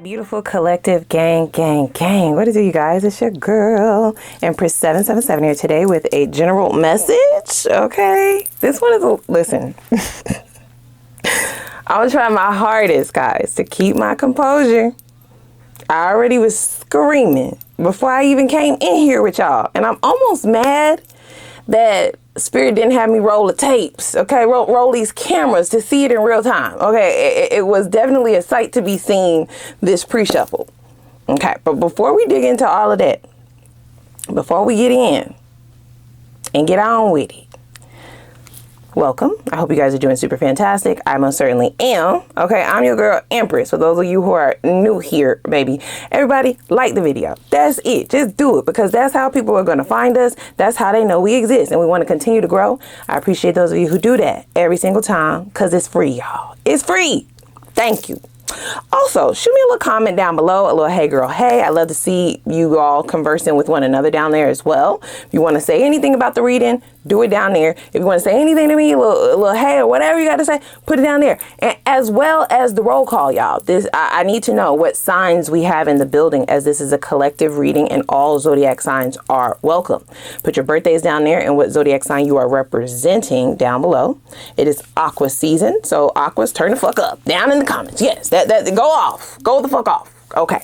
Beautiful collective gang. What is it, you guys? It's your girl Empress 777 here today with a general message. Okay, this one is listen. I was trying my hardest, guys, to keep my composure. I already was screaming before I even came in here with y'all, and I'm almost mad that Spirit didn't have me roll the tapes, okay, roll these cameras to see it in real time. Okay, it was definitely a sight to be seen, this pre-shuffle. Okay, but before we dig into all of that, before we get in and get on with it, welcome. I hope you guys are doing super fantastic. I most certainly am. Okay, I'm your girl Empress. For those of you who are new here, baby, everybody like the video. That's it. Just do it, because that's how people are going to find us. That's how they know we exist and we want to continue to grow. I appreciate those of you who do that every single time, because it's free, y'all. It's free. Thank you. Also, shoot me a little comment down below, a little hey girl, hey. I love to see you all conversing with one another down there as well. If you want to say anything about the reading, do it down there. If you want to say anything to me, a little hey or whatever you got to say, put it down there. And as well as the roll call, y'all. I need to know what signs we have in the building, as this is a collective reading and all zodiac signs are welcome. Put your birthdays down there and what zodiac sign you are representing down below. It is Aqua season, so Aquas, turn the fuck up down in the comments. Yes, that go off, go the fuck off. Okay.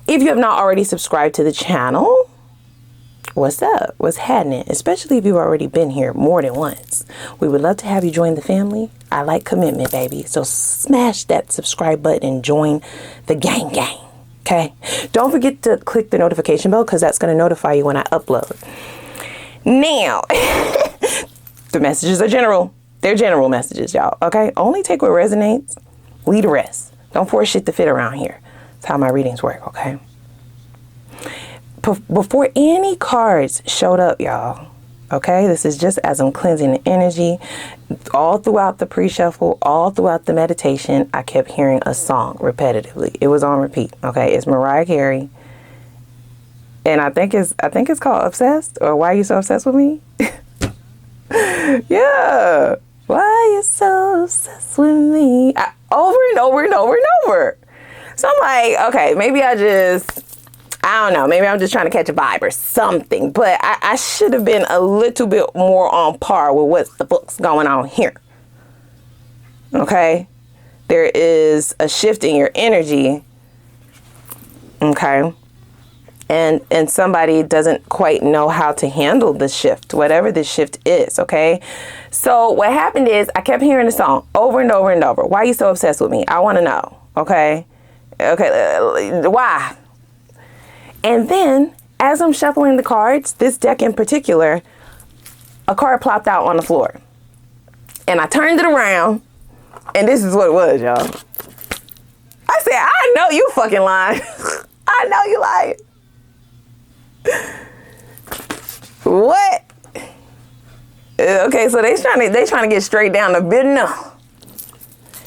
If you have not already subscribed to the channel, what's up? What's happening? Especially if you've already been here more than once. We would love to have you join the family. I like commitment, baby. So smash that subscribe button and join the gang. Okay? Don't forget to click the notification bell, because that's going to notify you when I upload. Now, the messages are general. They're general messages, y'all. Okay? Only take what resonates. Leave the rest. Don't force shit to fit around here. That's how my readings work, okay? Before any cards showed up, y'all, okay? This is just as I'm cleansing the energy. All throughout the pre-shuffle, all throughout the meditation, I kept hearing a song repetitively. It was on repeat, okay? It's Mariah Carey. And I think it's called Obsessed, or Why Are You So Obsessed With Me? Yeah. Why are you so obsessed with me? Over and over and over and over. So I'm like, okay, maybe I don't know. Maybe I'm just trying to catch a vibe or something. But I should have been a little bit more on par with what the fuck's going on here. Okay? There is a shift in your energy. Okay? And somebody doesn't quite know how to handle the shift, whatever the shift is, okay? So what happened is I kept hearing the song over and over and over. Why are you so obsessed with me? I want to know, okay? Okay, why? And then as I'm shuffling the cards, this deck in particular, a card plopped out on the floor. And I turned it around, and this is what it was, y'all. I said, I know you fucking lying. I know you lying. What? Okay, so they trying to get straight down to business.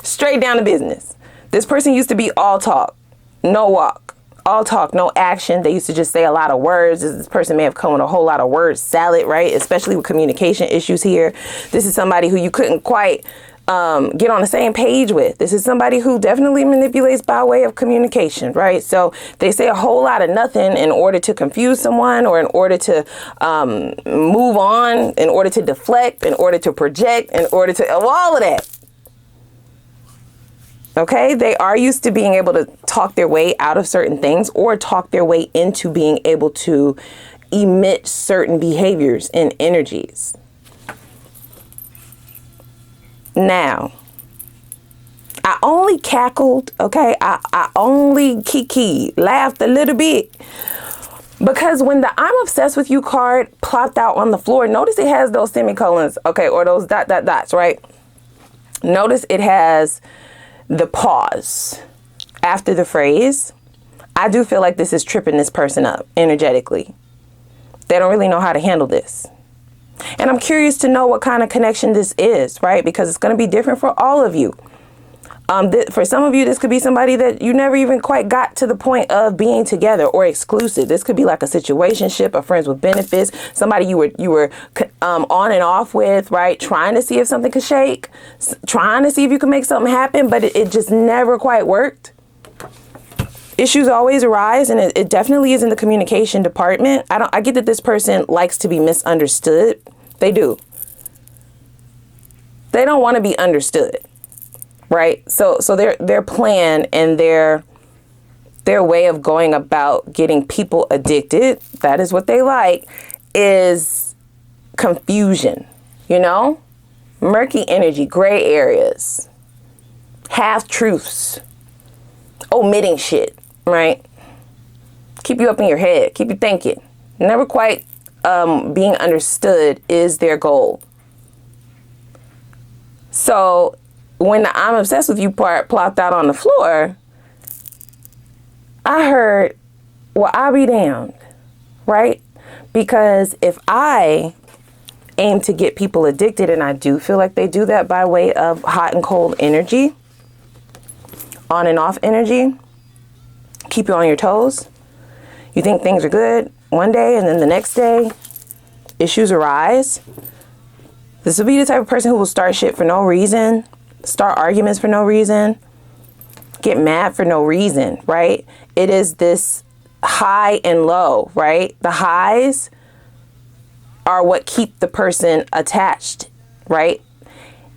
Straight down to business. This person used to be all talk, no walk. All talk, no action. They used to just say a lot of words. This person may have come with a whole lot of word salad, right? Especially with communication issues here. This is somebody who you couldn't quite get on the same page with. This is somebody who definitely manipulates by way of communication, right? So they say a whole lot of nothing in order to confuse someone, or in order to move on, in order to deflect, in order to project, in order to all of that. Okay, they are used to being able to talk their way out of certain things, or talk their way into being able to emit certain behaviors and energies. Now, I only cackled, okay? I only laughed a little bit, because when the I'm obsessed with you card plopped out on the floor, notice it has those semicolons, okay, or those dots, right? Notice it has the pause after the phrase. I do feel like this is tripping this person up energetically. They don't really know how to handle this. And I'm curious to know what kind of connection this is, right? Because it's going to be different for all of you. For some of you, this could be somebody that you never even quite got to the point of being together or exclusive. This could be like a situationship, a friends with benefits, somebody you were on and off with, right? Trying to see if something could shake, trying to see if you could make something happen, but it just never quite worked. Issues always arise, and it definitely is in the communication department. I get that this person likes to be misunderstood. They do. They don't want to be understood, right? So their plan and their way of going about getting people addicted, that is what they like, is confusion, you know? Murky energy, gray areas, half truths, omitting shit, right? Keep you up in your head, keep you thinking. Never quite being understood is their goal. So when the I'm obsessed with you part plopped out on the floor, I heard, well, I'll be damned, right? Because if I aim to get people addicted, and I do feel like they do that by way of hot and cold energy, on and off energy, keep you on your toes. You think things are good one day, and then the next day, issues arise. This will be the type of person who will start shit for no reason, start arguments for no reason, get mad for no reason, right? It is this high and low, right? The highs are what keep the person attached, right?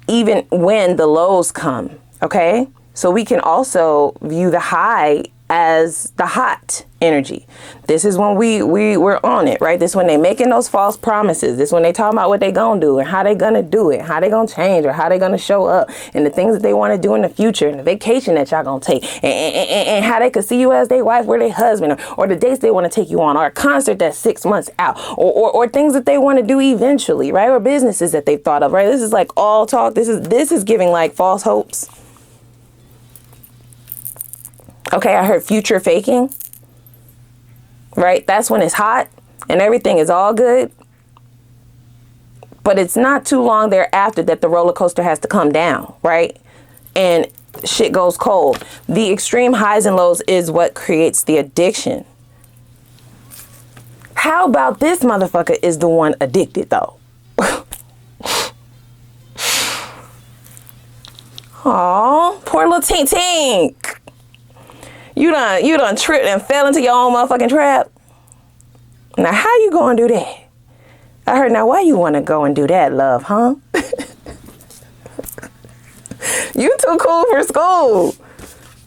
Even when the lows come, okay? So we can also view the high as the hot energy. This is when we're on it, right? This is when they making those false promises. This is when they talking about what they gonna do and how they gonna do it, how they gonna change or how they gonna show up, and the things that they want to do in the future, and the vacation that y'all gonna take, and how they could see you as their wife or their husband, or the dates they want to take you on, or a concert that's 6 months out, or things that they want to do eventually, right? Or businesses that they thought of, right? This is like all talk. This is giving like false hopes. Okay, I heard future faking, right? That's when it's hot and everything is all good. But it's not too long thereafter that the roller coaster has to come down, right? And shit goes cold. The extreme highs and lows is what creates the addiction. How about this motherfucker is the one addicted though? Aw, poor little tink tink. You done tripped and fell into your own motherfucking trap. Now, how you gonna do that? I heard, now why you wanna go and do that, love, huh? You too cool for school.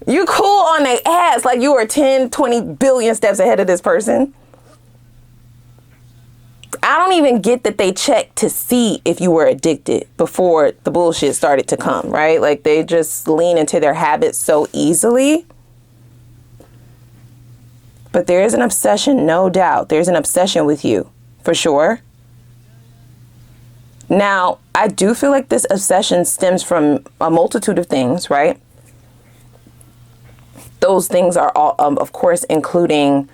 You cool on their ass like you were 10, 20 billion steps ahead of this person. I don't even get that they checked to see if you were addicted before the bullshit started to come, right? Like they just lean into their habits so easily. But there is an obsession, no doubt. There's an obsession with you, for sure. Now, I do feel like this obsession stems from a multitude of things, right? Those things are all, of course, including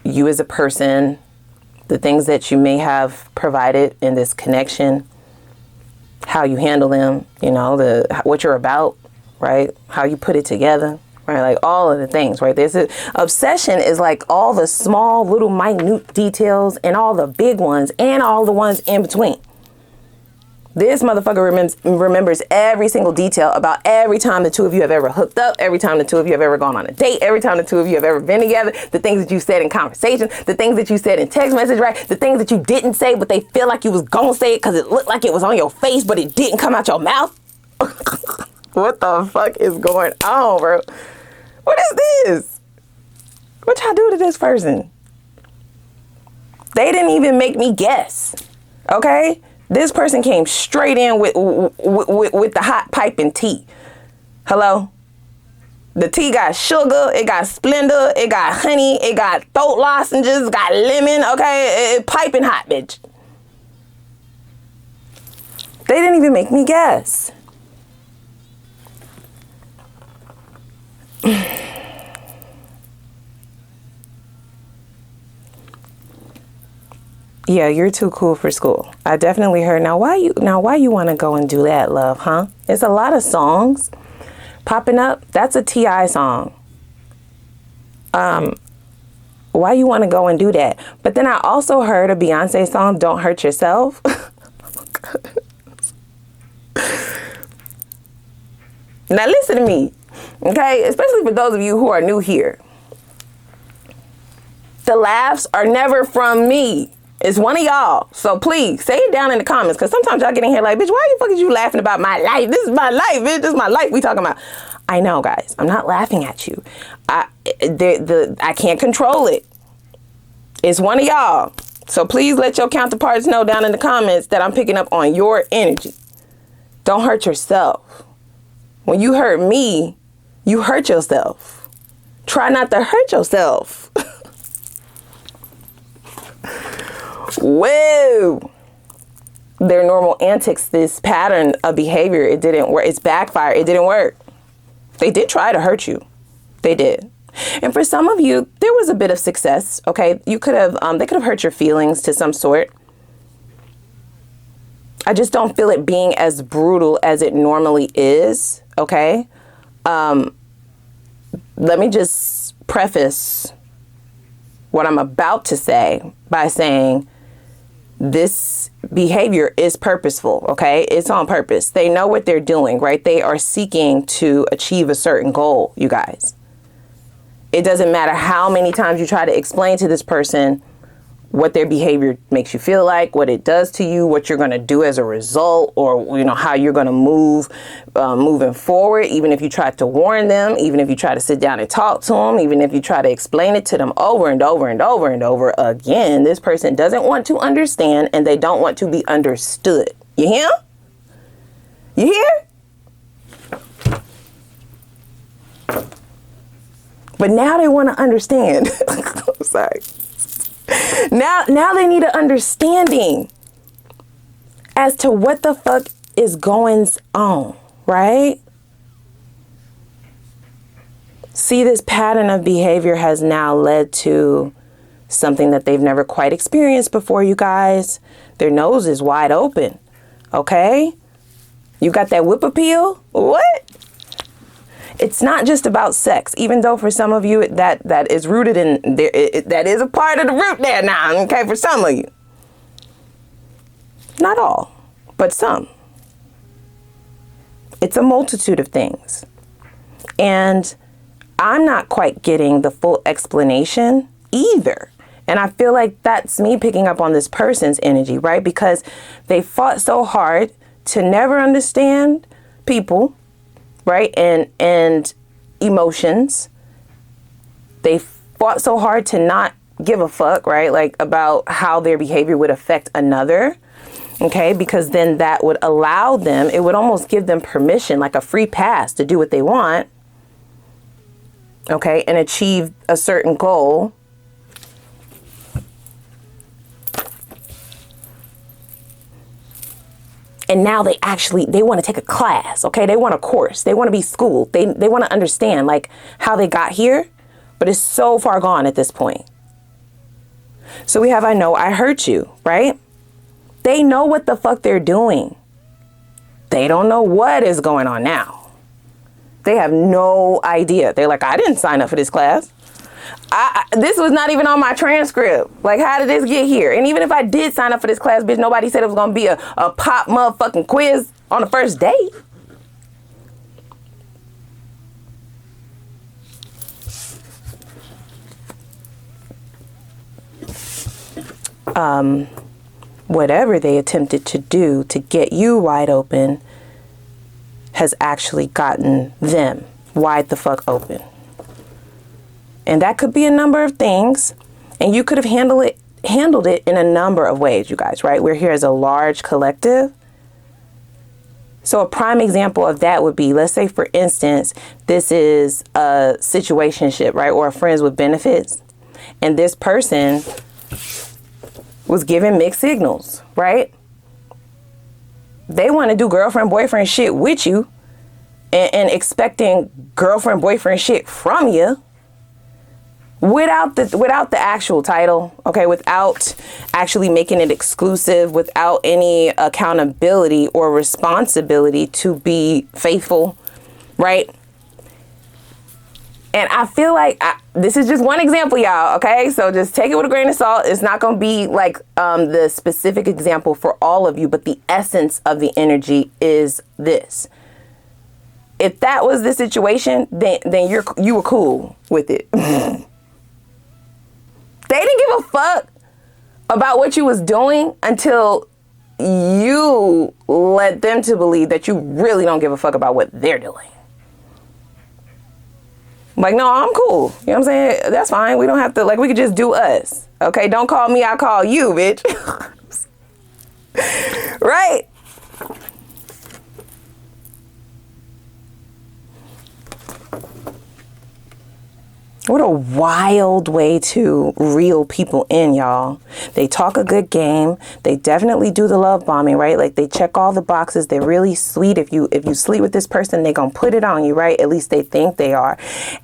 you as a person, the things that you may have provided in this connection, how you handle them, you know, what you're about, right? How you put it together. Right, like all of the things, right? Obsession is like all the small, little, minute details and all the big ones and all the ones in between. This motherfucker remembers every single detail about every time the two of you have ever hooked up, every time the two of you have ever gone on a date, every time the two of you have ever been together, the things that you said in conversation, the things that you said in text message, right? The things that you didn't say, but they feel like you was gonna say it because it looked like it was on your face, but it didn't come out your mouth. What the fuck is going on, bro? What is this? What y'all do to this person? They didn't even make me guess. Okay? This person came straight in with the hot piping tea. Hello? The tea got sugar, it got Splenda, it got honey, it got throat lozenges, got lemon, okay? It piping hot, bitch. They didn't even make me guess. Yeah, you're too cool for school. I definitely heard. Now why you want to go and do that, love, huh? It's a lot of songs popping up. That's a T.I. song. Why you want to go and do that? But then I also heard a Beyonce song, Don't Hurt Yourself. Now listen to me. Okay, especially for those of you who are new here. The laughs are never from me. It's one of y'all. So please say it down in the comments, because sometimes y'all get in here like, bitch, why the fuck is you laughing about my life? This is my life, bitch. This is my life we talking about. I know, guys. I'm not laughing at you. I can't control it. It's one of y'all. So please let your counterparts know down in the comments that I'm picking up on your energy. Don't hurt yourself. When you hurt me, you hurt yourself. Try not to hurt yourself. Whoa. Their normal antics, this pattern of behavior, it didn't work. It's backfired. It didn't work. They did try to hurt you. They did. And for some of you, there was a bit of success. Okay. You could have, they could have hurt your feelings to some sort. I just don't feel it being as brutal as it normally is. Okay. Let me just preface what I'm about to say by saying this behavior is purposeful, okay? It's on purpose. They know what they're doing, right? They are seeking to achieve a certain goal, you guys. It doesn't matter how many times you try to explain to this person what their behavior makes you feel like, what it does to you, what you're going to do as a result, or, you know, how you're going to move moving forward. Even if you try to warn them, even if you try to sit down and talk to them, even if you try to explain it to them over and over and over and over again, this person doesn't want to understand, and they don't want to be understood. You hear? You hear? But now they want to understand. Sorry. Now they need an understanding as to what the fuck is going on, right? See, this pattern of behavior has now led to something that they've never quite experienced before, you guys. Their nose is wide open, okay? You got that whip appeal? What? It's not just about sex, even though for some of you that is rooted in there. That is a part of the root there now, okay, for some of you. Not all, but some. It's a multitude of things. And I'm not quite getting the full explanation either. And I feel like that's me picking up on this person's energy, right? Because they fought so hard to never understand people, right? And emotions. They fought so hard to not give a fuck, right? Like about how their behavior would affect another. Okay, because then that would allow them, it would almost give them permission, like a free pass to do what they want. Okay, and achieve a certain goal. And now they want to take a class, okay? They want a course. They want to be schooled. They want to understand like how they got here, but it's so far gone at this point. So we have, I know I hurt you, right? They know what the fuck they're doing. They don't know what is going on now. They have no idea. They're like, I didn't sign up for this class. This was not even on my transcript. Like, how did this get here? And even if I did sign up for this class, bitch, nobody said it was going to be a pop motherfucking quiz on the first date. Whatever they attempted to do to get you wide open has actually gotten them wide the fuck open. And that could be a number of things. And you could have handled it in a number of ways, you guys, right? We're here as a large collective. So a prime example of that would be, let's say, for instance, this is a situationship, right? Or a friends with benefits. And this person was giving mixed signals, right? They want to do girlfriend, boyfriend shit with you and expecting girlfriend, boyfriend shit from you without the actual title, okay? Without actually making it exclusive, without any accountability or responsibility to be faithful, right? And I feel like this is just one example, y'all, okay? So just take it with a grain of salt. It's not going to be like the specific example for all of you, but the essence of the energy is this. if that was the situation, then you were cool with it. They didn't give a fuck about what you was doing until you led them to believe that you really don't give a fuck about what they're doing. Like, no, I'm cool. You know what I'm saying? That's fine. We don't have to, like, we could just do us. Okay, don't call me, I'll call you, bitch. Right? What a wild way to reel people in, y'all. They talk a good game. They definitely do the love bombing, right? Like, they check all the boxes. They're really sweet. If you sleep with this person, they're going to put it on you, right? At least they think they are.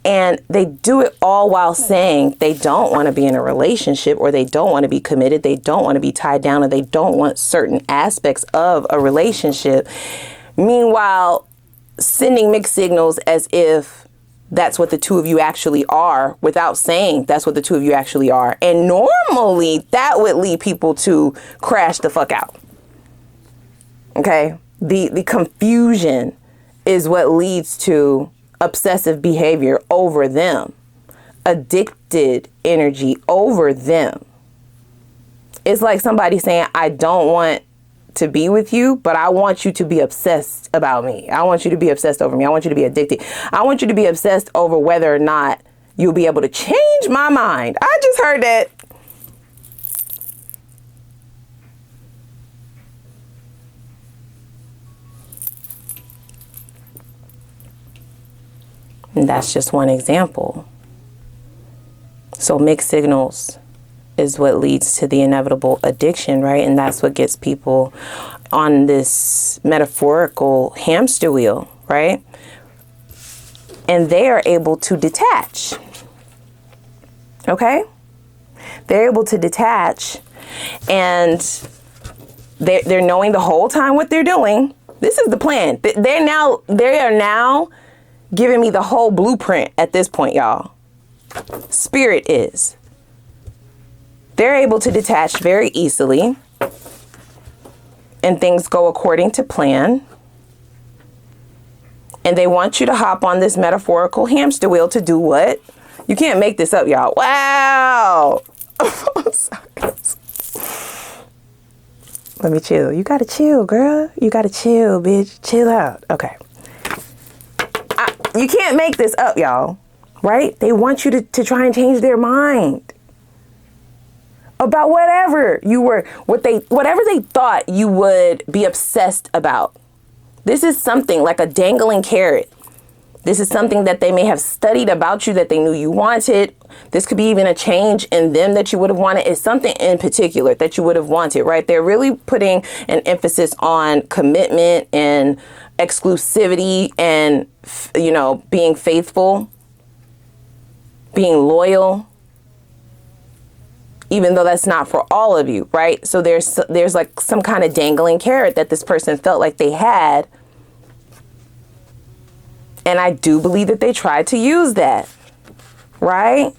And they do it all while saying they don't want to be in a relationship, or they don't want to be committed. They don't want to be tied down, or they don't want certain aspects of a relationship. Meanwhile, sending mixed signals as if that's what the two of you actually are, without saying that's what the two of you actually are. And normally that would lead people to crash the fuck out. Okay? The confusion is what leads to obsessive behavior over them, addicted energy over them. It's like somebody saying, I don't want to be with you, but I want you to be obsessed about me. I want you to be obsessed over me. I want you to be addicted. I want you to be obsessed over whether or not you'll be able to change my mind. I just heard that. And that's just one example. So mixed signals is what leads to the inevitable addiction, right? And that's what gets people on this metaphorical hamster wheel, right? And they are able to detach. Okay? They're able to detach, and they're knowing the whole time what they're doing. This is the plan. They are now giving me the whole blueprint at this point, y'all. Spirit is. They're able to detach very easily, and things go according to plan. And they want you to hop on this metaphorical hamster wheel to do what? You can't make this up, y'all. Wow. Let me chill. You gotta chill, girl. You gotta chill, bitch. Chill out. Okay. You can't make this up, y'all. Right? They want you to try and change their mind about whatever whatever they thought you would be obsessed about. This is something like a dangling carrot. This is something that they may have studied about you that they knew you wanted. This could be even a change in them that you would have wanted. It's something in particular that you would have wanted, right? They're really putting an emphasis on commitment and exclusivity and, you know, being faithful, being loyal, even though that's not for all of you, right? So there's like some kind of dangling carrot that this person felt like they had. And I do believe that they tried to use that, right?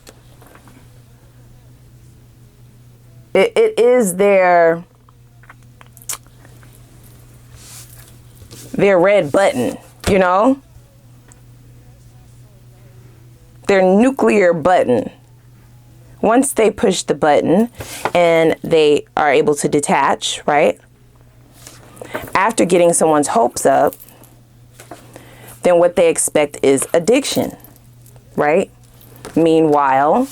It is their red button, you know? Their nuclear button. Once they push the button and they are able to detach, right? After getting someone's hopes up, then what they expect is addiction, right? Meanwhile,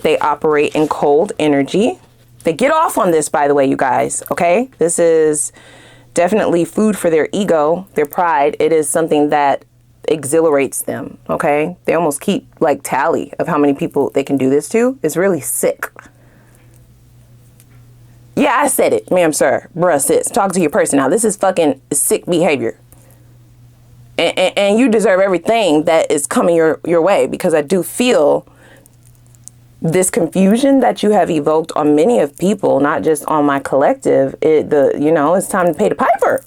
they operate in cold energy. They get off on this, by the way, you guys, okay? This is definitely food for their ego, their pride. It is something that exhilarates them, okay? They almost keep like tally of how many people they can do this to. It's really sick. Yeah, I said it, ma'am, sir, bruh, sis. Talk to your person now. This is fucking sick behavior. And you deserve everything that is coming your way, because I do feel this confusion that you have evoked on many of people, not just on my collective. It's time to pay the piper.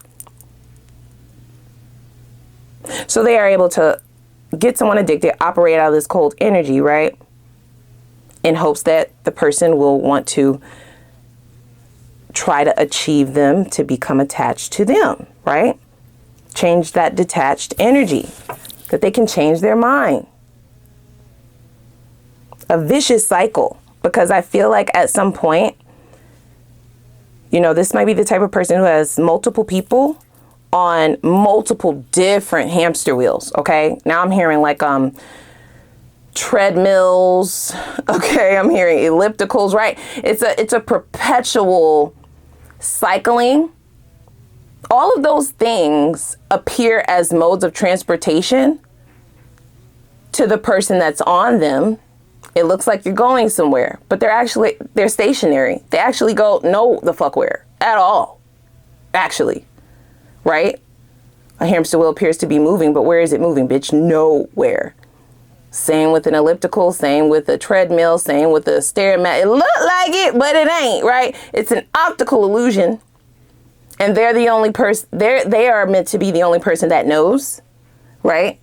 So they are able to get someone addicted, operate out of this cold energy, right? In hopes that the person will want to try to achieve them to become attached to them, right? change that detached energy, that they can change their mind. A vicious cycle, because I feel like at some point, you know, this might be the type of person who has multiple people on multiple different hamster wheels. Okay. Now I'm hearing like, treadmills. Okay. I'm hearing ellipticals, right? It's a perpetual cycling. All of those things appear as modes of transportation to the person that's on them. It looks like you're going somewhere, but they're stationary. They actually go no the fuck where at all. Actually. Right? A hamster wheel appears to be moving, but where is it moving, bitch? Nowhere. Same with an elliptical, same with a treadmill, same with a stair mat. It looked like it, but it ain't, right? It's an optical illusion. And they're the only person, they are meant to be the only person that knows, right?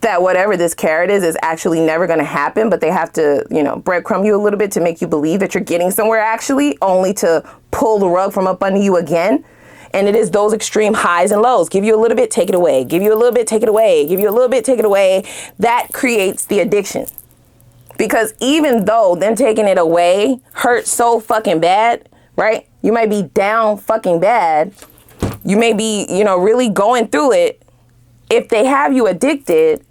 That whatever this carrot is actually never going to happen, but they have to, you know, breadcrumb you a little bit to make you believe that you're getting somewhere actually, only to pull the rug from up under you again. And it is those extreme highs and lows. Give you a little bit, take it away. Give you a little bit, take it away. Give you a little bit, take it away. That creates the addiction. Because even though them taking it away hurts so fucking bad, right? You might be down fucking bad. You may be, you know, really going through it. If they have you addicted,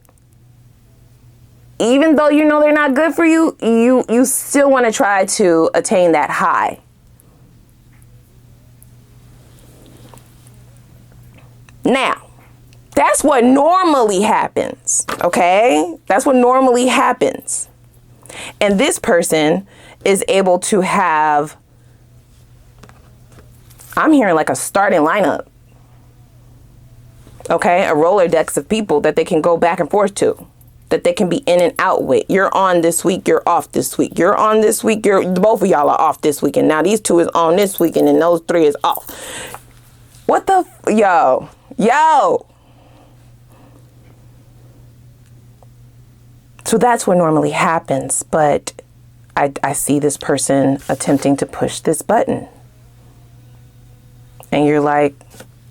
even though you know they're not good for you, you still want to try to attain that high. Now, that's what normally happens, okay? That's what normally happens. And this person is able to have, I'm hearing like a starting lineup, okay? A Rolodex of people that they can go back and forth to, that they can be in and out with. You're on this week, you're off this week. You're on this week, both of y'all are off this week. And now these two is on this week and then those three is off. What the, yo. So that's what normally happens, but I see this person attempting to push this button. And you're like,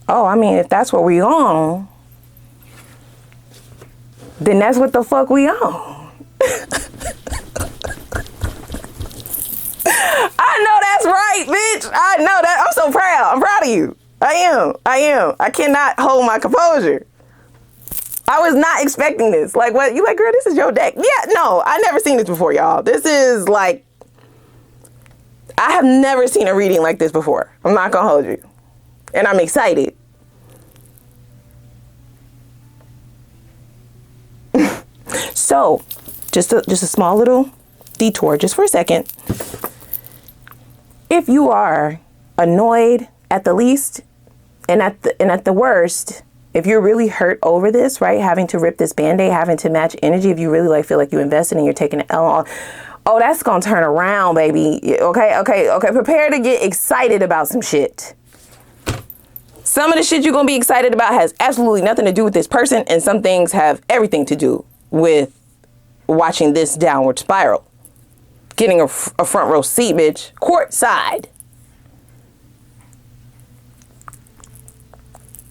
oh, I mean, if that's what we on, then that's what the fuck we on. I know that's right, bitch. I know that. I'm so proud. I'm proud of you. I am. I cannot hold my composure. I was not expecting this. Like, what? You like, girl, this is your deck. Yeah, no, I never seen this before, y'all. This is like, I have never seen a reading like this before. I'm not gonna hold you. And I'm excited. So, just a small little detour, just for a second. If you are annoyed at the least, and at the worst, if you're really hurt over this, right, having to rip this Band-Aid, having to match energy, if you really like feel like you invested and you're taking an L on, oh, that's gonna turn around, baby. Okay. Prepare to get excited about some shit. Some of the shit you're gonna be excited about has absolutely nothing to do with this person, and some things have everything to do with watching this downward spiral. Getting a front row seat, bitch. Court side.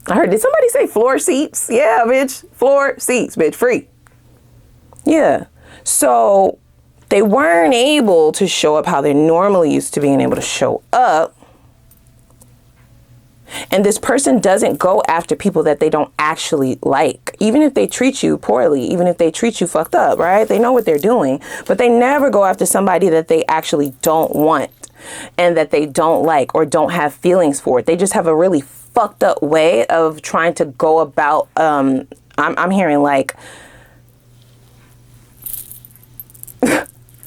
I heard, did somebody say floor seats? Yeah, bitch. Floor seats, bitch. Free. Yeah. So they weren't able to show up how they're normally used to being able to show up. And this person doesn't go after people that they don't actually like. Even if they treat you poorly, even if they treat you fucked up, right? They know what they're doing. But they never go after somebody that they actually don't want and that they don't like or don't have feelings for. They just have a really fucked up way of trying to go about, I'm hearing like,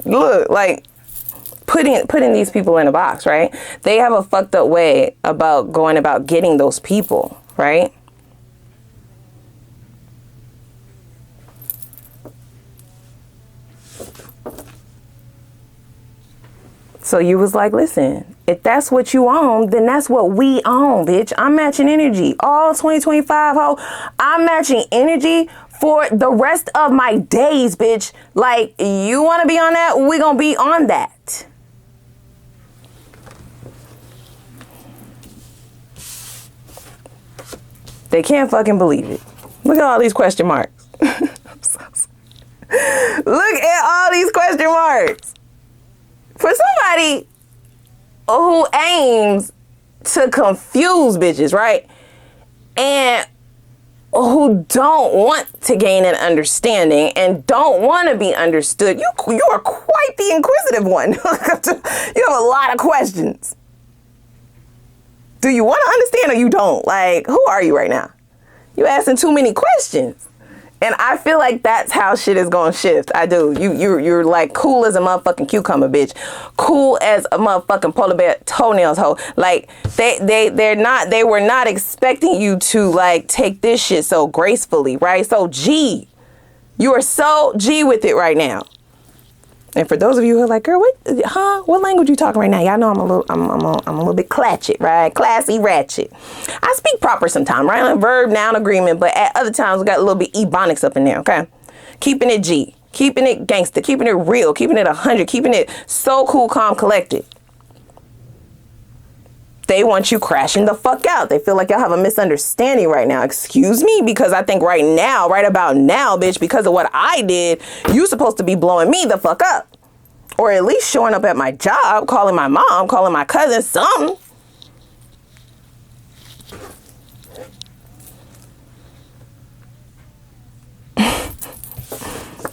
look, like putting these people in a box, right? They have a fucked up way about going about getting those people, right? So you was like, listen, if that's what you own, then that's what we own, bitch. I'm matching energy. All 2025, ho. I'm matching energy for the rest of my days, bitch. Like, you want to be on that? We gonna be on that. They can't fucking believe it. Look at all these question marks. Look at all these question marks. For somebody who aims to confuse bitches, right? And who don't want to gain an understanding and don't want to be understood. You are quite the inquisitive one. You have a lot of questions. Do you want to understand or you don't? Like, who are you right now? You asking too many questions. And I feel like that's how shit is gonna shift. I do. You're like cool as a motherfucking cucumber, bitch. Cool as a motherfucking polar bear toenails, hoe. Like they were not expecting you to like take this shit so gracefully, right? So G. You are so G with it right now. And for those of you who are like, girl, what language you talking right now? Y'all know I'm a little bit clatchet, right? Classy ratchet. I speak proper sometimes, right? Like verb, noun, agreement, but at other times we got a little bit ebonics up in there, okay? Keeping it G, keeping it gangster, keeping it real, keeping it 100, keeping it so cool, calm, collected. They want you crashing the fuck out. They feel like y'all have a misunderstanding right now. Excuse me? Because I think right about now, bitch, because of what I did, you supposed to be blowing me the fuck up. Or at least showing up at my job, calling my mom, calling my cousin, something.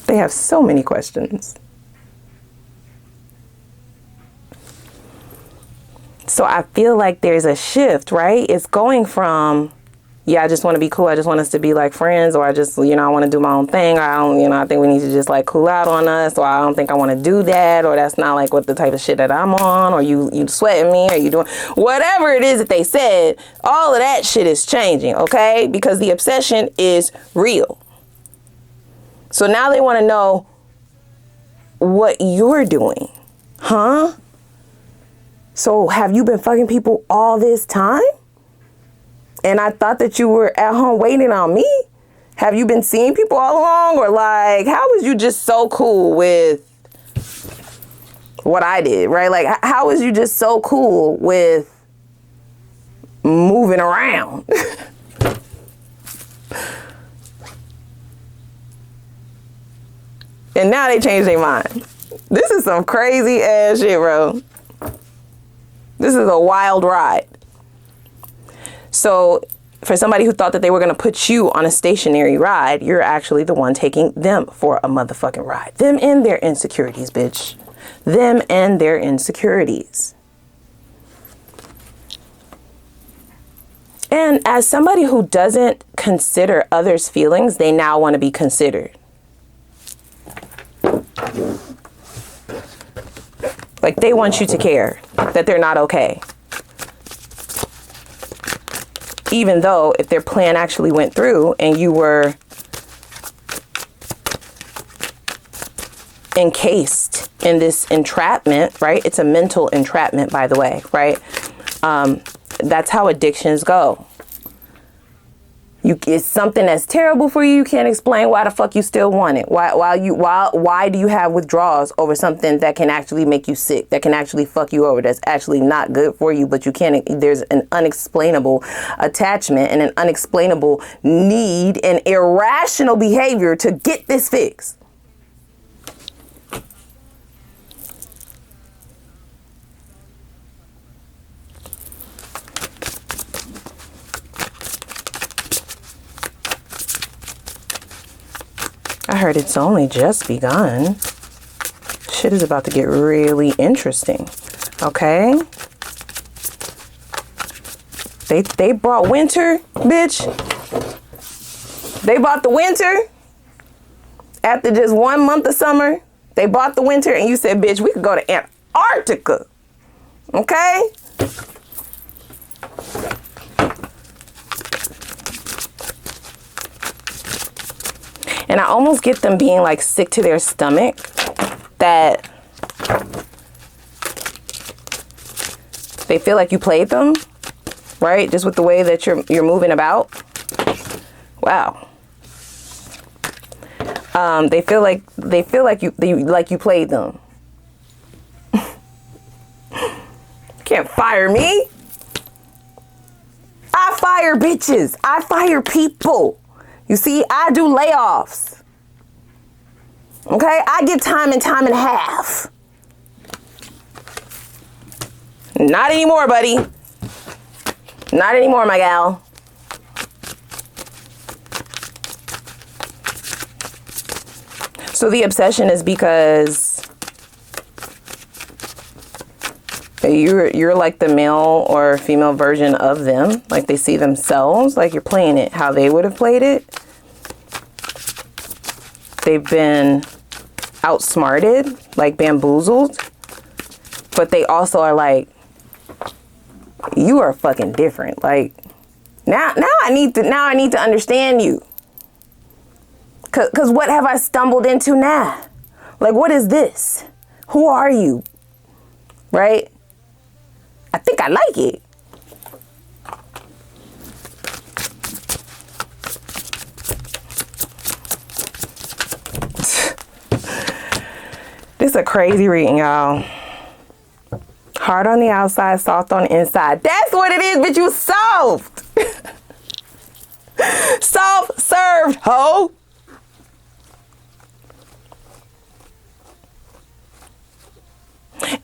They have so many questions. So I feel like there's a shift, right? It's going from, yeah, I just want to be cool. I just want us to be like friends, or I just, I want to do my own thing. Or I don't, I think we need to just like cool out on us, or I don't think I want to do that, or that's not like what the type of shit that I'm on, or you sweating me, or you doing whatever it is that they said. All of that shit is changing, okay? Because the obsession is real. So now they want to know what you're doing, huh? So have you been fucking people all this time? And I thought that you were at home waiting on me. Have you been seeing people all along? Or like, how was you just so cool with what I did, right? Like, how was you just so cool with moving around? And now they changed their mind. This is some crazy ass shit, bro. This is a wild ride. So for somebody who thought that they were going to put you on a stationary ride, you're actually the one taking them for a motherfucking ride. Them and their insecurities, bitch. Them and their insecurities. And as somebody who doesn't consider others' feelings, they now want to be considered. Like they want you to care that they're not okay. Even though if their plan actually went through and you were encased in this entrapment, right? It's a mental entrapment, by the way, right? That's how addictions go. It's something that's terrible for you. You can't explain why the fuck you still want it. Why do you have withdrawals over something that can actually make you sick, that can actually fuck you over, that's actually not good for you, but you can't, there's an unexplainable attachment and an unexplainable need and irrational behavior to get this fixed. I heard it's only just begun. Shit is about to get really interesting. Okay? They brought winter, bitch. They bought the winter. After just 1 month of summer, they bought the winter and you said, bitch, we could go to Antarctica. Okay? And I almost get them being like sick to their stomach that they feel like you played them, right? Just with the way that you're moving about. Wow. They feel like you played them. Can't fire me. I fire bitches. I fire people. You see, I do layoffs. Okay? I give time and time and a half. Not anymore, buddy. Not anymore, my gal. So the obsession is because you're like the male or female version of them. Like they see themselves, like you're playing it how they would have played it. They've been outsmarted, like bamboozled. But they also are like, you are fucking different. Like now I need to understand you. Cause what have I stumbled into now? Like, what is this? Who are you? Right? I think I like it. This is a crazy reading, y'all. Hard on the outside, soft on the inside. That's what it is, bitch. You soft. Soft-served, hoe.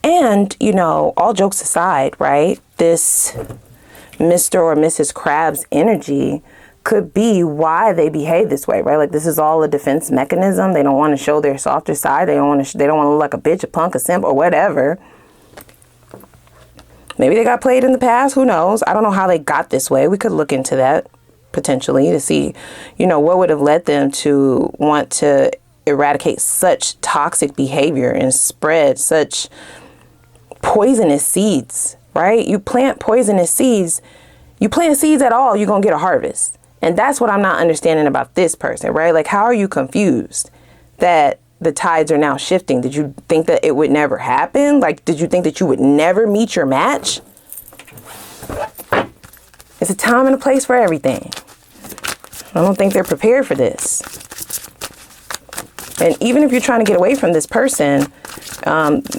And, you know, all jokes aside, right? This Mr. or Mrs. Krabs energy could be why they behave this way, right? Like this is all a defense mechanism. They don't want to show their softer side. They don't want to look like a bitch, a punk, a simp, or whatever. Maybe they got played in the past. Who knows? I don't know how they got this way. We could look into that potentially to see, you know, what would have led them to want to eradicate such toxic behavior and spread such poisonous seeds, right? You plant poisonous seeds, you plant seeds at all, you're going to get a harvest. And that's what I'm not understanding about this person, right? Like, how are you confused that the tides are now shifting? Did you think that it would never happen? Like, did you think that you would never meet your match? It's a time and a place for everything. I don't think they're prepared for this. And even if you're trying to get away from this person,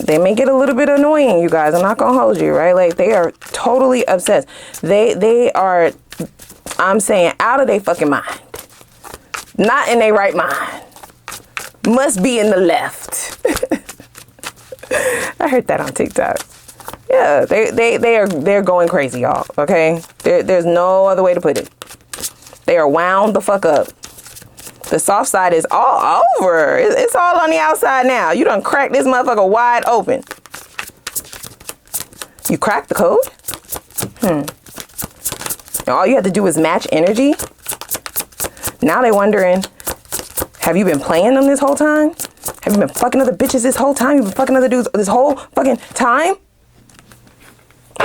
they may get a little bit annoying, you guys. I'm not going to hold you, right? Like, they are totally obsessed. They are, I'm saying, out of their fucking mind. Not in their right mind. Must be in the left. I heard that on TikTok. Yeah, they're going crazy, y'all, okay? There's no other way to put it. They are wound the fuck up. The soft side is all over. It's all on the outside now. You done cracked this motherfucker wide open. You cracked the code? And all you had to do was match energy? Now they wondering, have you been playing them this whole time? Have you been fucking other bitches this whole time? You've been fucking other dudes this whole fucking time?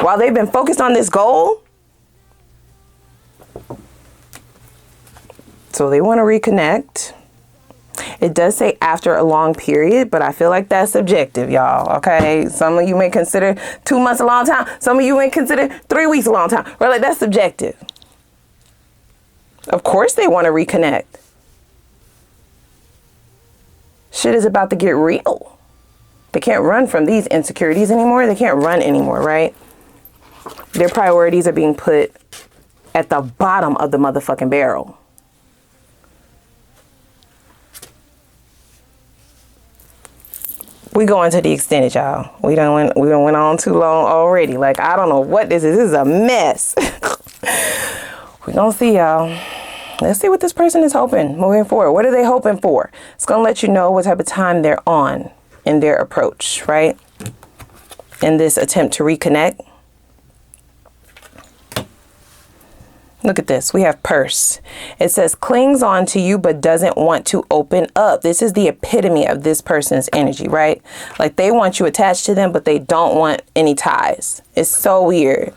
While they've been focused on this goal? So they want to reconnect. It does say after a long period, but I feel like that's subjective, y'all. Okay. Some of you may consider 2 months a long time. Some of you may consider 3 weeks a long time. Right? Like, that's subjective. Of course they want to reconnect. Shit is about to get real. They can't run from these insecurities anymore. They can't run anymore, right? Their priorities are being put at the bottom of the motherfucking barrel. We going to the extended, y'all. We done went on too long already. Like, I don't know what this is. This is a mess. We gonna see, y'all. Let's see what this person is hoping moving forward. What are they hoping for? It's gonna let you know what type of time they're on in their approach, right? In this attempt to reconnect. Look at this. We have purse. It says clings on to you but doesn't want to open up. This is the epitome of this person's energy, right? Like, they want you attached to them, but they don't want any ties. It's so weird.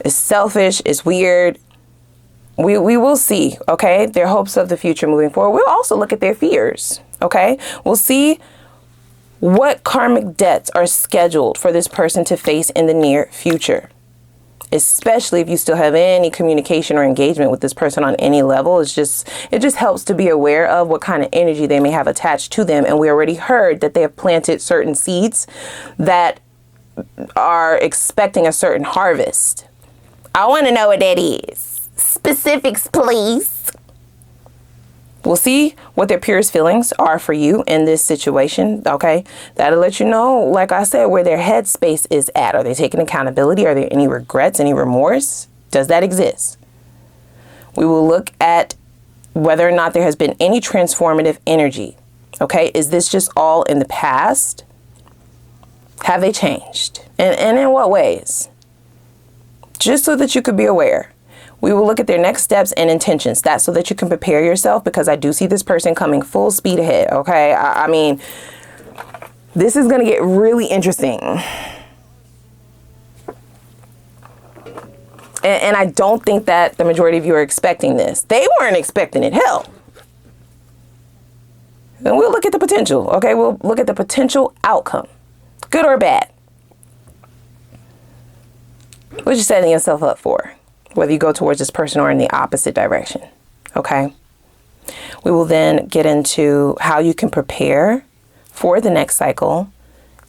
It's selfish. It's weird. We will see, okay? Their hopes of the future moving forward. We'll also look at their fears, okay? We'll see what karmic debts are scheduled for this person to face in the near future. Especially if you still have any communication or engagement with this person on any level. It just helps to be aware of what kind of energy they may have attached to them. And we already heard that they have planted certain seeds that are expecting a certain harvest. I want to know what that is. Specifics, please. We'll see what their purest feelings are for you in this situation, okay? That'll let you know, like I said, where their headspace is at. Are they taking accountability? Are there any regrets, any remorse? Does that exist? We will look at whether or not there has been any transformative energy, okay? Is this just all in the past? Have they changed? And in what ways? Just so that you could be aware. We will look at their next steps and intentions. That's so that you can prepare yourself, because I do see this person coming full speed ahead, okay? I mean, this is going to get really interesting. And I don't think that the majority of you are expecting this. They weren't expecting it. Hell. And we'll look at the potential, okay? We'll look at the potential outcome, good or bad. What you setting yourself up for, whether you go towards this person or in the opposite direction, okay? We will then get into how you can prepare for the next cycle,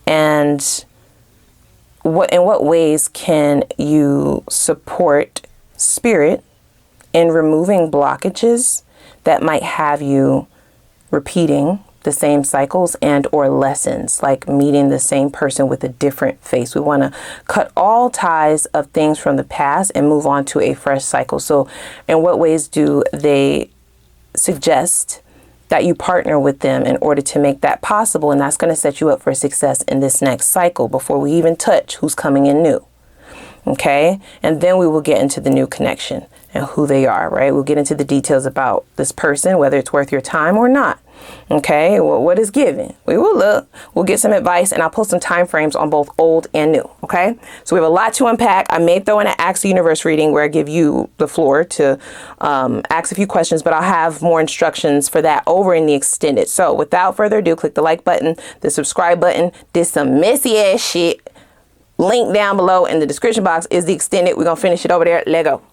and in what ways can you support spirit in removing blockages that might have you repeating the same cycles and or lessons, like meeting the same person with a different face. We want to cut all ties of things from the past and move on to a fresh cycle. So in what ways do they suggest that you partner with them in order to make that possible? And that's going to set you up for success in this next cycle before we even touch who's coming in new. Okay. And then we will get into the new connection and who they are, right? We'll get into the details about this person, whether it's worth your time or not. Okay, well, what is given? We will look, we'll get some advice, and I'll post some time frames on both old and new. Okay, so we have a lot to unpack. I may throw in an Ask the Universe reading where I give you the floor to ask a few questions, but I'll have more instructions for that over in the extended. So without further ado, click the like button, the subscribe button. Did some messy ass shit. Link down below in the description box is the extended. We're gonna finish it over there. Let go.